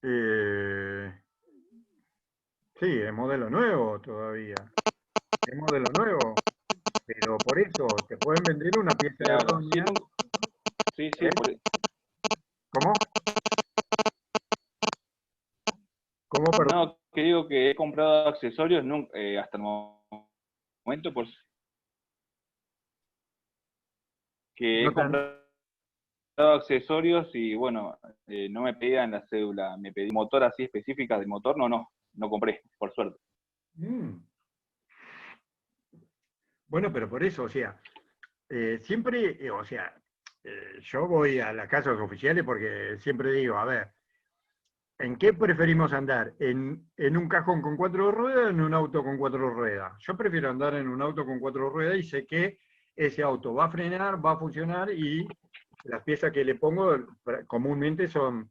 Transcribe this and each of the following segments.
Eh, sí, es modelo nuevo todavía. Es modelo nuevo, pero por eso te pueden vender una pieza Claro, sí, errónea. sí, sí, ¿Eh? ¿Cómo? ¿Cómo, perdón? no, que digo que he comprado accesorios hasta el momento, pues que No he tan. comprado accesorios y bueno, no me pedían la cédula, me pedí motor así específica del motor, no compré, por suerte. Mm. Bueno, pero por eso, o sea, siempre, o sea, yo voy a las casas oficiales porque siempre digo, a ver, ¿en qué preferimos andar? ¿En un cajón con cuatro ruedas o en un auto con cuatro ruedas? Yo prefiero andar en un auto con cuatro ruedas y sé que ese auto va a frenar, va a funcionar y las piezas que le pongo comúnmente son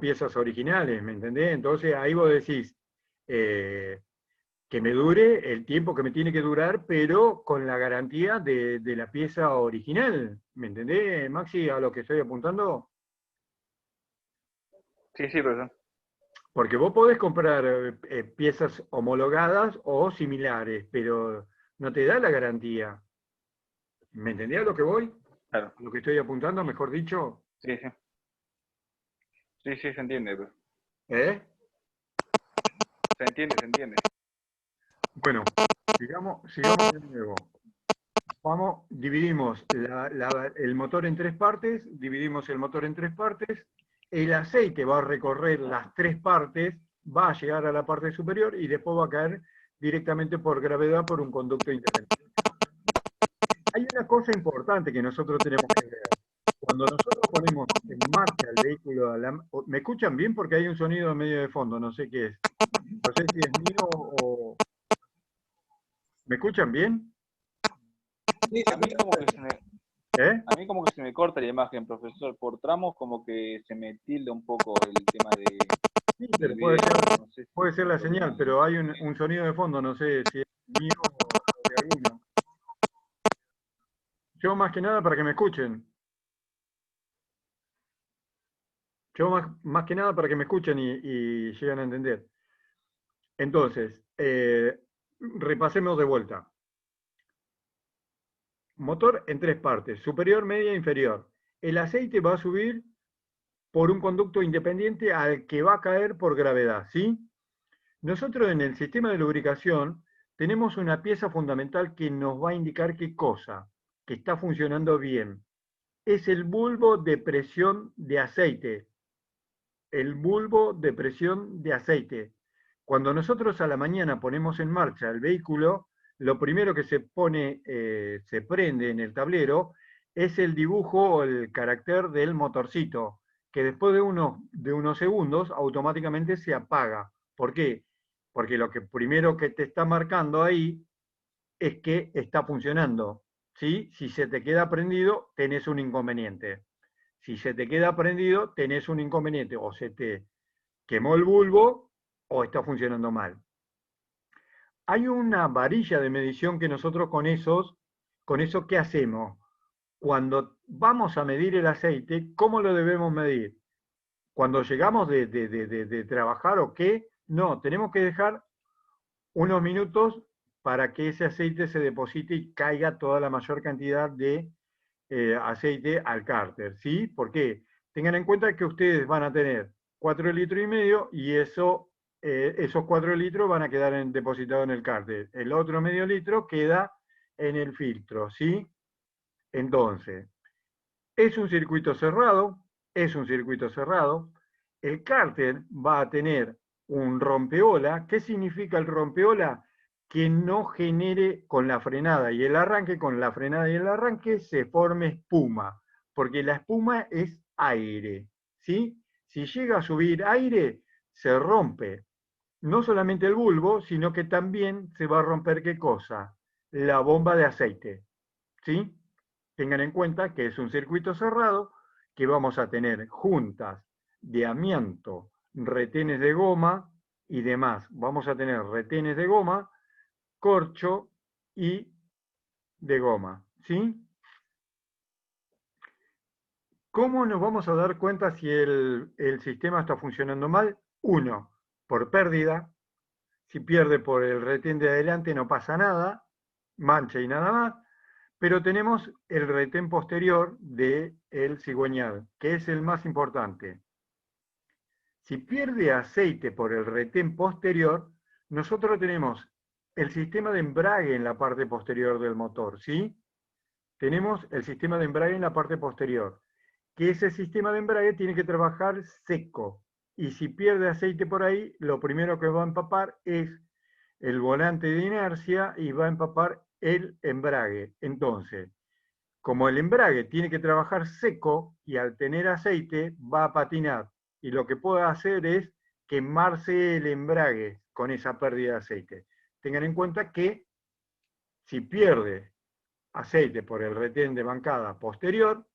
piezas originales, ¿me entendés? Entonces ahí vos decís eh, que me dure el tiempo que me tiene que durar, pero con la garantía de la pieza original, ¿me entendés, Maxi, a lo que estoy apuntando? Sí, sí, profesor. Porque vos podés comprar piezas homologadas o similares, pero no te da la garantía. ¿Me entendés a lo que voy? Claro, A lo que estoy apuntando, mejor dicho. sí, sí, sí, sí, se entiende, pues. ¿Eh? Se entiende, se entiende. Bueno, sigamos de nuevo. Vamos, dividimos el motor en tres partes, dividimos el motor en tres partes, el aceite va a recorrer las tres partes, va a llegar a la parte superior y después va a caer directamente por gravedad por un conducto independiente. Hay una cosa importante que nosotros tenemos que ver. Cuando nosotros ponemos en marcha el vehículo, ¿me escuchan bien? Porque hay un sonido medio de fondo, no sé qué es. No sé si es mío o... ¿Me escuchan bien? Sí, se A mí escucha como que perfecto. se me, ¿Eh? a mí como que se me corta la imagen, profesor. Por tramos como que se me tilda un poco el tema Sí, del pero video. No sé si puede es ser un la problema señal, mío. pero hay un sonido de fondo, no sé si es mío o de alguno. Yo más que nada para que me escuchen. Yo más que nada para que me escuchen y lleguen a entender. Entonces, repasemos de vuelta. Motor en tres partes, superior, media e inferior. El aceite va a subir por un conducto independiente al que va a caer por gravedad, ¿sí? Nosotros en el sistema de lubricación tenemos una pieza fundamental que nos va a indicar qué cosa, que está funcionando bien. Es el bulbo de presión de aceite. El bulbo de presión de aceite. Cuando nosotros a la mañana ponemos en marcha el vehículo, lo primero que se pone, se prende en el tablero, es el dibujo o el carácter del motorcito, que después de unos segundos automáticamente se apaga. ¿Por qué? Porque lo que primero que te está marcando ahí es que está funcionando. ¿Sí? Si se te queda prendido, tenés un inconveniente. Si se te queda prendido, tenés un inconveniente. O se te quemó el bulbo o está funcionando mal. Hay una varilla de medición que nosotros con eso, ¿qué hacemos? Cuando vamos a medir el aceite, ¿cómo lo debemos medir? Cuando llegamos de trabajar o qué, no, tenemos que dejar unos minutos para que ese aceite se deposite y caiga toda la mayor cantidad de aceite al cárter, ¿sí? Porque tengan en cuenta que ustedes van a tener 4 litros y medio y esos 4 litros van a quedar depositados en el cárter. El otro medio litro queda en el filtro, ¿sí? Entonces, es un circuito cerrado, es un circuito cerrado. El cárter va a tener un rompeola. ¿Qué significa el rompeola? Que no genere con la frenada y el arranque, con la frenada y el arranque se forme espuma, porque la espuma es aire, ¿sí? Si llega a subir aire, se rompe no solamente el bulbo, sino que también se va a romper qué cosa, la bomba de aceite, ¿sí? Tengan en cuenta que es un circuito cerrado, que vamos a tener juntas de amianto, retenes de goma y demás. Vamos a tener retenes de goma, corcho y de goma, ¿sí? ¿Cómo nos vamos a dar cuenta si el sistema está funcionando mal? Uno, por pérdida. Si pierde por el retén de adelante no pasa nada, mancha y nada más. Pero tenemos el retén posterior del cigüeñal, que es el más importante. Si pierde aceite por el retén posterior, nosotros tenemos el sistema de embrague en la parte posterior del motor, ¿sí? Tenemos el sistema de embrague en la parte posterior, que ese sistema de embrague tiene que trabajar seco. Y si pierde aceite por ahí, lo primero que va a empapar es el volante de inercia y va a empapar el embrague. Entonces, como el embrague tiene que trabajar seco y al tener aceite va a patinar. Y lo que puede hacer es quemarse el embrague con esa pérdida de aceite. Tengan en cuenta que si pierde aceite por el retén de bancada posterior,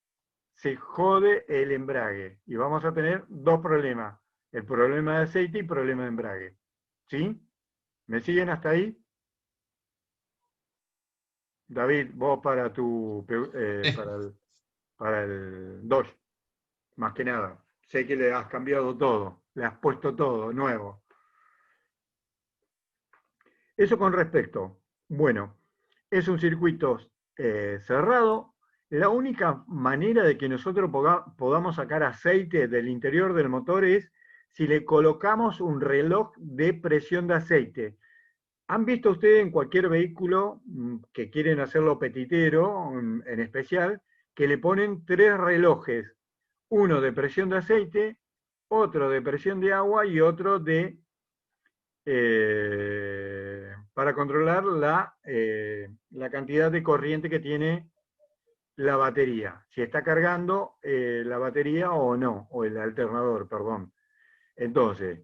se jode el embrague. Y vamos a tener dos problemas. El problema de aceite y el problema de embrague. ¿Sí? ¿Me siguen hasta ahí? David, vos para para el Dodge, más que nada. Sé que le has cambiado todo, le has puesto todo nuevo. Eso con respecto. Bueno, es un circuito cerrado. La única manera de que nosotros podamos sacar aceite del interior del motor es si le colocamos un reloj de presión de aceite. ¿Han visto ustedes en cualquier vehículo que quieren hacerlo petitero, en especial, que le ponen 3 relojes? Uno de presión de aceite, otro de presión de agua y otro de para controlar la cantidad de corriente que tiene la batería. Si está cargando la batería o no, o el alternador, perdón. Entonces,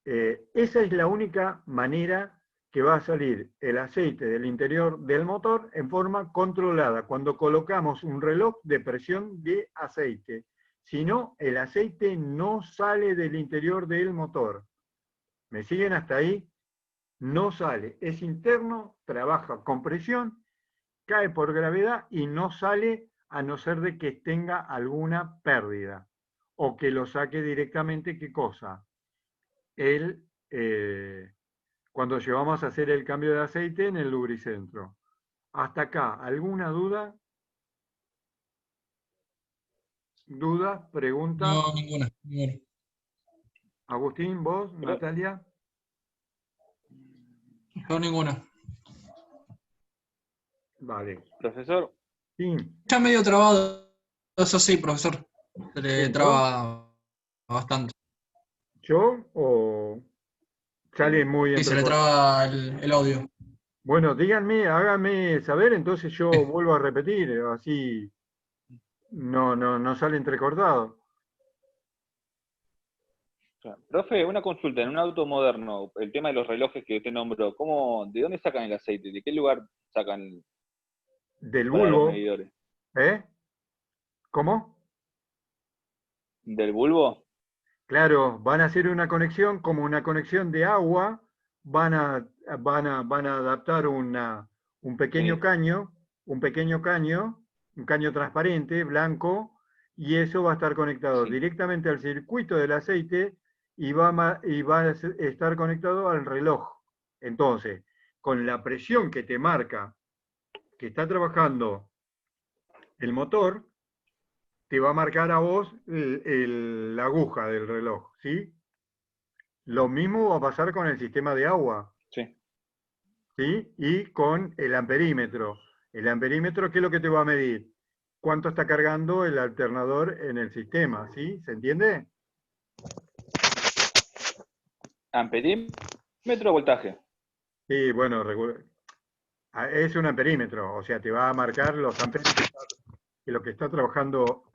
esa es la única manera que va a salir el aceite del interior del motor en forma controlada, cuando colocamos un reloj de presión de aceite. Si no, el aceite no sale del interior del motor. ¿Me siguen hasta ahí? No sale. Es interno, trabaja con presión, cae por gravedad y no sale a no ser de que tenga alguna pérdida. O que lo saque directamente, ¿qué cosa? El, cuando llevamos a hacer el cambio de aceite en el lubricentro. Hasta acá, ¿alguna duda? ¿Duda? ¿Pregunta? No, ninguna. Agustín, vos, Natalia. No, ninguna. Vale. Profesor, Sí. Ya medio trabado, eso sí, profesor. Se le ¿Yo? traba bastante. ¿Yo o sale muy Sí, se le entrecortado? traba el audio. Bueno, díganme, háganme saber, entonces yo vuelvo a repetir, así no sale entrecortado. profe, una consulta. En un auto moderno, el tema de los relojes que usted nombró, ¿de dónde sacan el aceite? ¿De qué lugar sacan Del para los bulbo, medidores? ¿eh? ¿Cómo? ¿Del bulbo? Claro, van a hacer una conexión como una conexión de agua, van a adaptar un pequeño Sí, caño, un caño transparente, blanco, y eso va a estar conectado sí. directamente al circuito del aceite y y va a estar conectado al reloj. Entonces, con la presión que te marca que está trabajando el motor, te va a marcar a vos la aguja del reloj, ¿sí? Lo mismo va a pasar con el sistema de agua, Sí. ¿sí? Y con el amperímetro. El amperímetro, ¿qué es lo que te va a medir? ¿Cuánto está cargando el alternador en el sistema? ¿Sí? ¿Se entiende? ¿Amperímetro o voltaje? Sí, bueno, es un amperímetro, o sea, te va a marcar los amperios que lo que está trabajando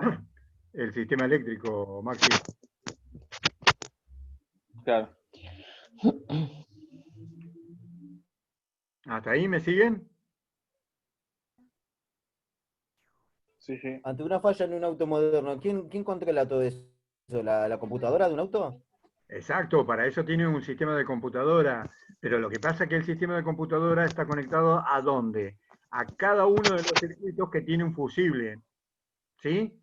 el sistema eléctrico, Maxi. Claro. ¿Hasta ahí me siguen? Sí, sí. Ante una falla en un auto moderno, ¿quién controla todo eso? ¿La computadora de un auto? Exacto, para eso tiene un sistema de computadora, pero lo que pasa es que el sistema de computadora está conectado ¿a dónde? A cada uno de los circuitos que tiene un fusible, ¿sí?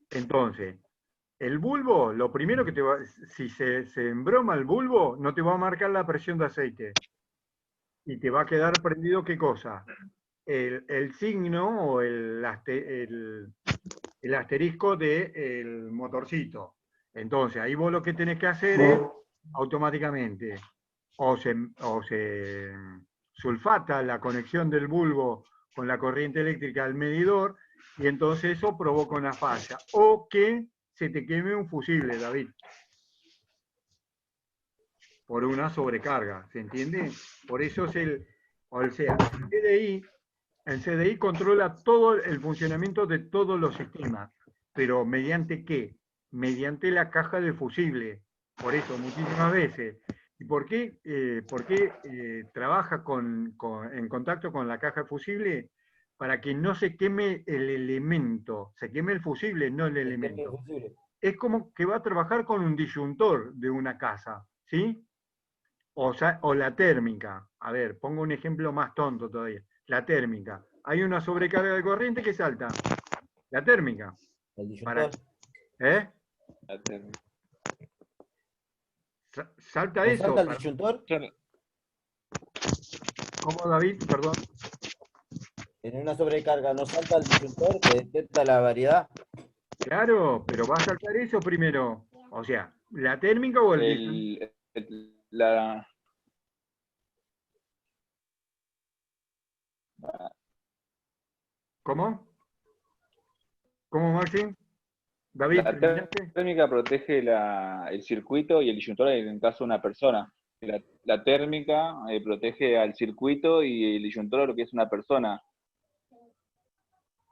Entonces, el bulbo, lo primero que te va, si se embroma el bulbo, no te va a marcar la presión de aceite. Y te va a quedar prendido, ¿qué cosa? El signo o el asterisco del motorcito. Entonces, ahí vos lo que tenés que hacer es, automáticamente, o se sulfata la conexión del bulbo con la corriente eléctrica al medidor, y entonces eso provoca una falla. O que se te queme un fusible, David, por una sobrecarga, ¿se entiende? Por eso es o sea, el CDI controla todo el funcionamiento de todos los sistemas, pero ¿mediante qué? Mediante la caja de fusible. Por eso, muchísimas veces. ¿Y por qué, trabaja en contacto con la caja de fusible? Para que no se queme el elemento, se queme el fusible, no el elemento. Es como que va a trabajar con un disyuntor de una casa, ¿sí? O la térmica. A ver, pongo un ejemplo más tonto todavía. La térmica. Hay una sobrecarga de corriente que salta. La térmica. El Para, disyuntor. ¿eh? La térmica. Salta ¿No eso. salta el disyuntor? ¿Cómo, David? Perdón. En una sobrecarga no salta el disyuntor que detecta la variedad. Claro, pero va a saltar eso primero. O sea, la térmica o el disyuntor. La, ¿Cómo? ¿Cómo, Maxi? David, la ¿terminaste? térmica protege el circuito y el disyuntor en caso de una persona. La térmica protege al circuito y el disyuntor lo que es una persona en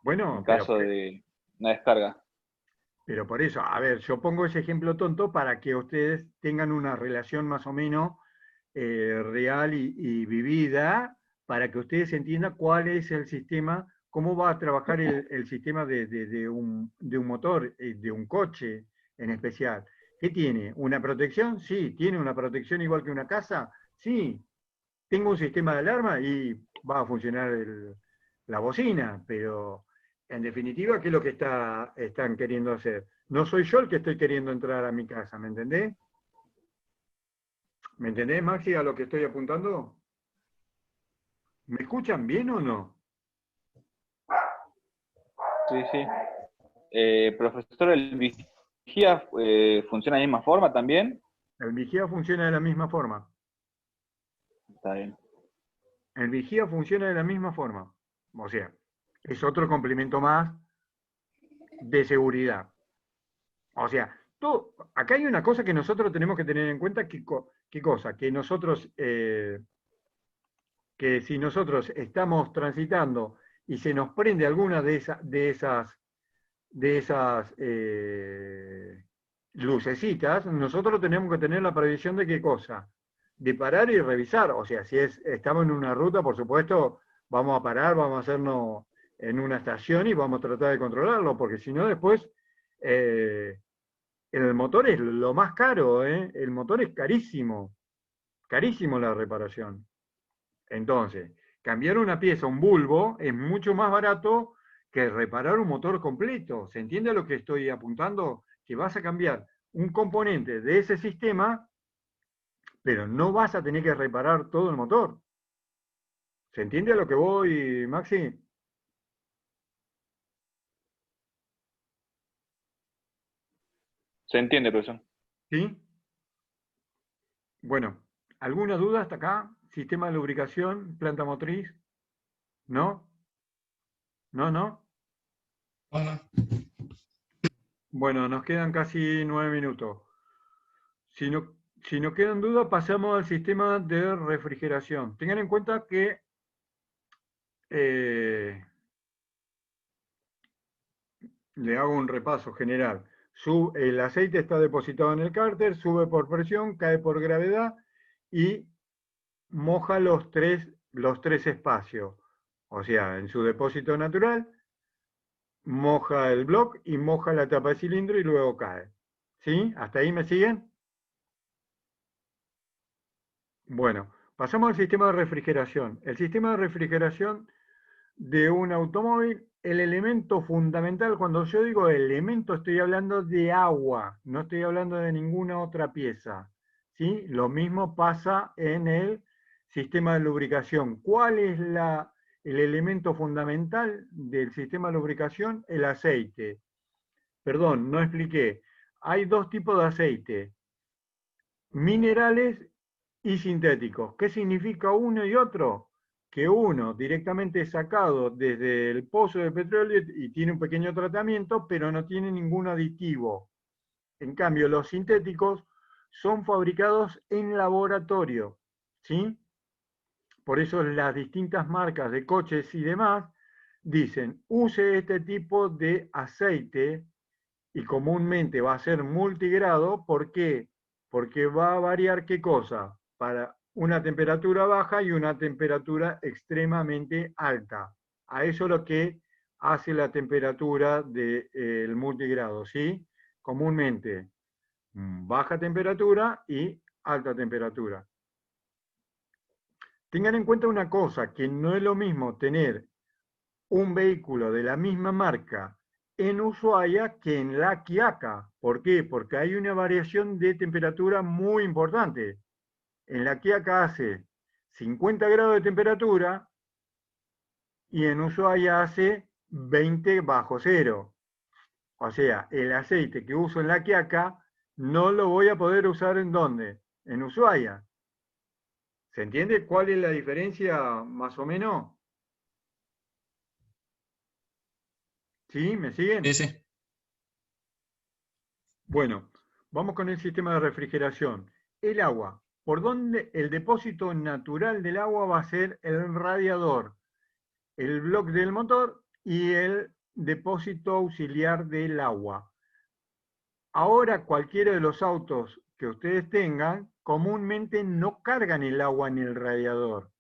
Bueno, caso de una descarga. pero por eso, a ver, yo pongo ese ejemplo tonto para que ustedes tengan una relación más o menos real y vivida, para que ustedes entiendan cuál es el sistema, cómo va a trabajar el sistema de un motor, de un coche en especial. ¿Qué tiene? ¿Una protección? Sí. ¿Tiene una protección igual que una casa? Sí. Tengo un sistema de alarma y va a funcionar la bocina, pero en definitiva, ¿qué es lo que están queriendo hacer? No soy yo el que estoy queriendo entrar a mi casa, ¿me entendés? ¿Me entendés, Maxi, a lo que estoy apuntando? ¿Me escuchan bien o no? Sí, sí. Profesor, ¿el vigía funciona de la misma forma también? El vigía funciona de la misma forma. Está bien. El vigía funciona de la misma forma. O sea, es otro complemento más de seguridad. O sea, acá hay una cosa que nosotros tenemos que tener en cuenta. ¿Qué cosa? Que nosotros, que si nosotros estamos transitando y se nos prende alguna de esas lucecitas, nosotros tenemos que tener la previsión de qué cosa, de parar y revisar. O sea, si estamos en una ruta, por supuesto, vamos a parar, vamos a hacernos en una estación y vamos a tratar de controlarlo, porque si no después el motor es lo más caro, ¿eh? El motor es carísimo, carísimo la reparación. Entonces, cambiar una pieza, un bulbo, es mucho más barato que reparar un motor completo. ¿Se entiende a lo que estoy apuntando? Que vas a cambiar un componente de ese sistema, pero no vas a tener que reparar todo el motor. ¿Se entiende a lo que voy, Maxi? Se entiende, profesor. ¿Sí? Bueno, ¿alguna duda hasta acá? ¿Sistema de lubricación, planta motriz? ¿No? ¿No? ¿No? Bueno, Bueno, nos quedan casi 9 minutos. Si no, si no quedan dudas, pasamos al sistema de refrigeración. Tengan en cuenta que le hago un repaso general. El aceite está depositado en el cárter, sube por presión, cae por gravedad y moja los tres espacios. O sea, en su depósito natural, moja el bloque y moja la tapa de cilindro y luego cae. ¿Sí? ¿Hasta ahí me siguen? Bueno, pasamos al sistema de refrigeración. El sistema de refrigeración de un automóvil, el elemento fundamental, cuando yo digo elemento, estoy hablando de agua, no estoy hablando de ninguna otra pieza. ¿Sí? Lo mismo pasa en el sistema de lubricación. ¿Cuál es el elemento fundamental del sistema de lubricación? El aceite. Perdón, no expliqué. Hay dos tipos de aceite, minerales y sintéticos. ¿Qué significa uno y otro? Que uno directamente es sacado desde el pozo de petróleo y tiene un pequeño tratamiento, pero no tiene ningún aditivo. En cambio, los sintéticos son fabricados en laboratorio, ¿sí? Por eso las distintas marcas de coches y demás dicen, use este tipo de aceite y comúnmente va a ser multigrado. ¿Por qué? Porque va a variar ¿qué cosa? Para una temperatura baja y una temperatura extremadamente alta. A eso es lo que hace la temperatura del multigrado, ¿sí? Comúnmente baja temperatura y alta temperatura. Tengan en cuenta una cosa, que no es lo mismo tener un vehículo de la misma marca en Ushuaia que en La Quiaca. ¿Por qué? Porque hay una variación de temperatura muy importante. En La Quiaca hace 50 grados de temperatura y en Ushuaia hace 20 bajo cero. O sea, el aceite que uso en La Quiaca no lo voy a poder usar ¿en dónde? En Ushuaia. ¿Se entiende cuál es la diferencia más o menos? ¿Sí? ¿Me siguen? Sí, sí. Bueno, vamos con el sistema de refrigeración. El agua. ¿Por dónde? El depósito natural del agua va a ser el radiador, el bloque del motor y el depósito auxiliar del agua. Ahora cualquiera de los autos que ustedes tengan, comúnmente no cargan el agua en el radiador,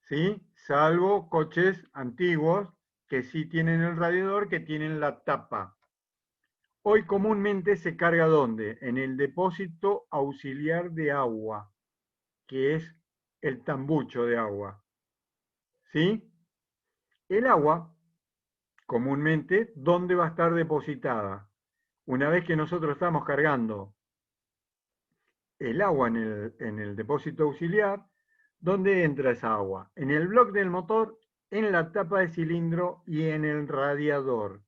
¿sí? Salvo coches antiguos que sí tienen el radiador, que tienen la tapa. Hoy comúnmente se carga ¿dónde? En el depósito auxiliar de agua, que es el tambucho de agua. ¿Sí? El agua, comúnmente, ¿dónde va a estar depositada? Una vez que nosotros estamos cargando el agua en el depósito auxiliar, ¿dónde entra esa agua? En el bloque del motor, en la tapa de cilindro y en el radiador.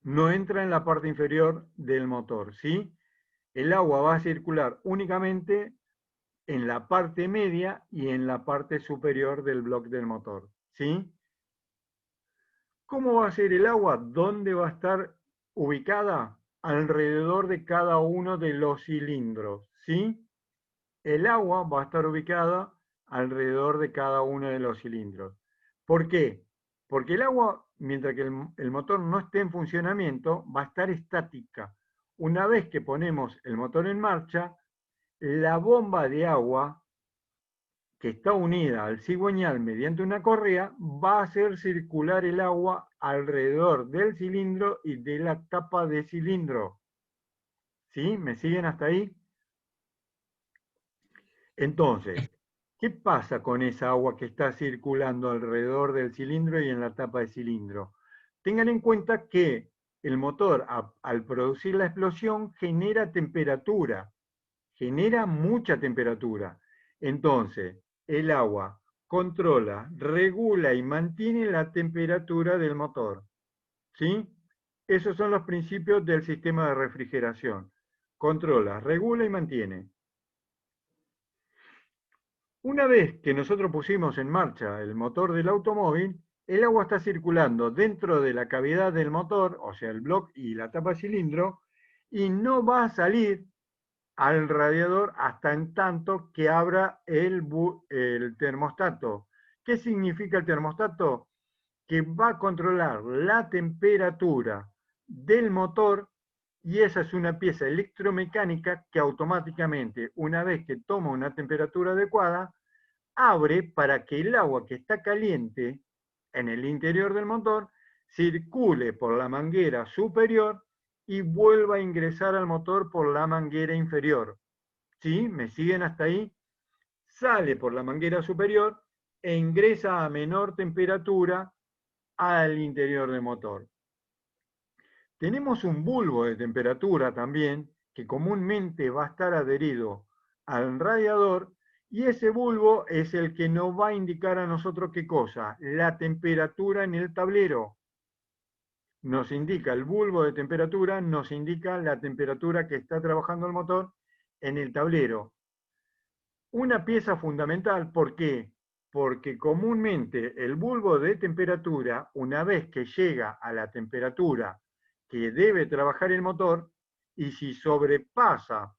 No entra en la parte inferior del motor, ¿sí? El agua va a circular únicamente en la parte media y en la parte superior del bloque del motor, ¿sí? ¿Cómo va a ser el agua? ¿Dónde va a estar ubicada? Alrededor de cada uno de los cilindros, ¿sí? El agua va a estar ubicada alrededor de cada uno de los cilindros. ¿Por qué? Porque el agua, mientras que el motor no esté en funcionamiento, va a estar estática. Una vez que ponemos el motor en marcha, la bomba de agua, que está unida al cigüeñal mediante una correa, va a hacer circular el agua alrededor del cilindro y de la tapa de cilindro. ¿Sí? ¿Me siguen hasta ahí? Entonces, ¿qué pasa con esa agua que está circulando alrededor del cilindro y en la tapa de cilindro? Tengan en cuenta que el motor, al producir la explosión, genera temperatura, genera mucha temperatura. Entonces, el agua controla, regula y mantiene la temperatura del motor. ¿Sí? Esos son los principios del sistema de refrigeración. Controla, regula y mantiene. Una vez que nosotros pusimos en marcha el motor del automóvil, el agua está circulando dentro de la cavidad del motor, o sea, el bloque y la tapa de cilindro, y no va a salir al radiador hasta en tanto que abra el termostato. ¿Qué significa el termostato? Que va a controlar la temperatura del motor y esa es una pieza electromecánica que automáticamente, una vez que toma una temperatura adecuada, abre para que el agua que está caliente en el interior del motor circule por la manguera superior y vuelva a ingresar al motor por la manguera inferior. ¿Sí? ¿Me siguen hasta ahí? Sale por la manguera superior e ingresa a menor temperatura al interior del motor. Tenemos un bulbo de temperatura también, que comúnmente va a estar adherido al radiador, y ese bulbo es el que nos va a indicar a nosotros qué cosa, la temperatura en el tablero. Nos indica el bulbo de temperatura, nos indica la temperatura que está trabajando el motor en el tablero. Una pieza fundamental, ¿por qué? Porque comúnmente el bulbo de temperatura, una vez que llega a la temperatura que debe trabajar el motor, y si sobrepasa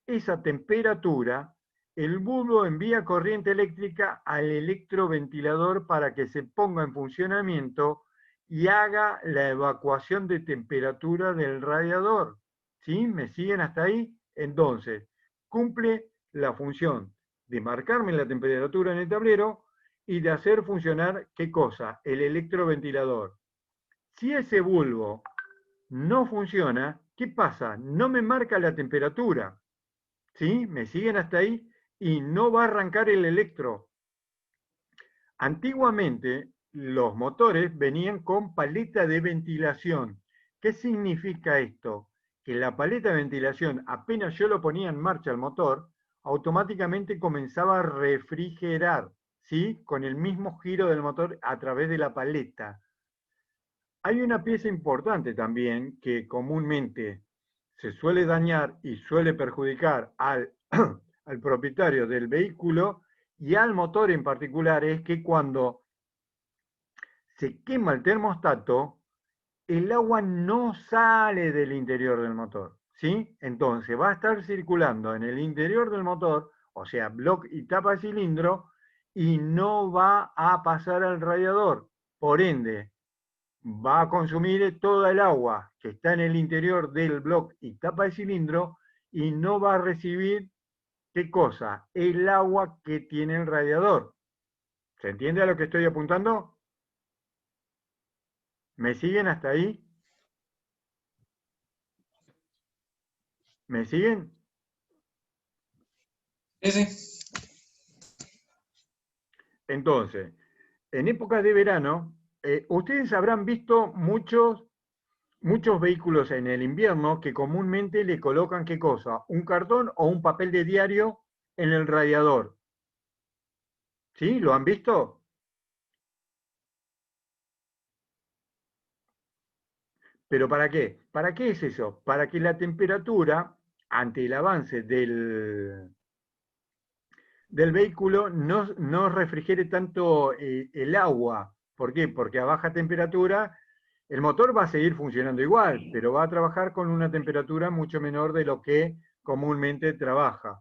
esa temperatura, el bulbo envía corriente eléctrica al electroventilador para que se ponga en funcionamiento y haga la evacuación de temperatura del radiador. ¿Sí? ¿Me siguen hasta ahí? Entonces, cumple la función de marcarme la temperatura en el tablero y de hacer funcionar, ¿qué cosa? El electroventilador. Si ese bulbo no funciona, ¿qué pasa? No me marca la temperatura. ¿Sí? ¿Me siguen hasta ahí? Y no va a arrancar el electro. Antiguamente, los motores venían con paleta de ventilación. ¿Qué significa esto? Que la paleta de ventilación, apenas yo lo ponía en marcha el motor, automáticamente comenzaba a refrigerar, ¿sí? Con el mismo giro del motor a través de la paleta. Hay una pieza importante también que comúnmente se suele dañar y suele perjudicar al, al propietario del vehículo y al motor en particular, es que cuando se quema el termostato, el agua no sale del interior del motor, ¿sí? Entonces va a estar circulando en el interior del motor, o sea, bloque y tapa de cilindro, y no va a pasar al radiador. Por ende, va a consumir toda el agua que está en el interior del bloque y tapa de cilindro y no va a recibir, ¿qué cosa? El agua que tiene el radiador. ¿Se entiende a lo que estoy apuntando? ¿Me siguen hasta ahí? ¿Me siguen? Sí, sí. Entonces, en épocas de verano, ustedes habrán visto muchos vehículos en el invierno que comúnmente le colocan, ¿qué cosa? Un cartón o un papel de diario en el radiador. ¿Sí? ¿Lo han visto? ¿Pero para qué? ¿Para qué es eso? Para que la temperatura, ante el avance del vehículo, no refrigere tanto el agua. ¿Por qué? Porque a baja temperatura el motor va a seguir funcionando igual, pero va a trabajar con una temperatura mucho menor de lo que comúnmente trabaja.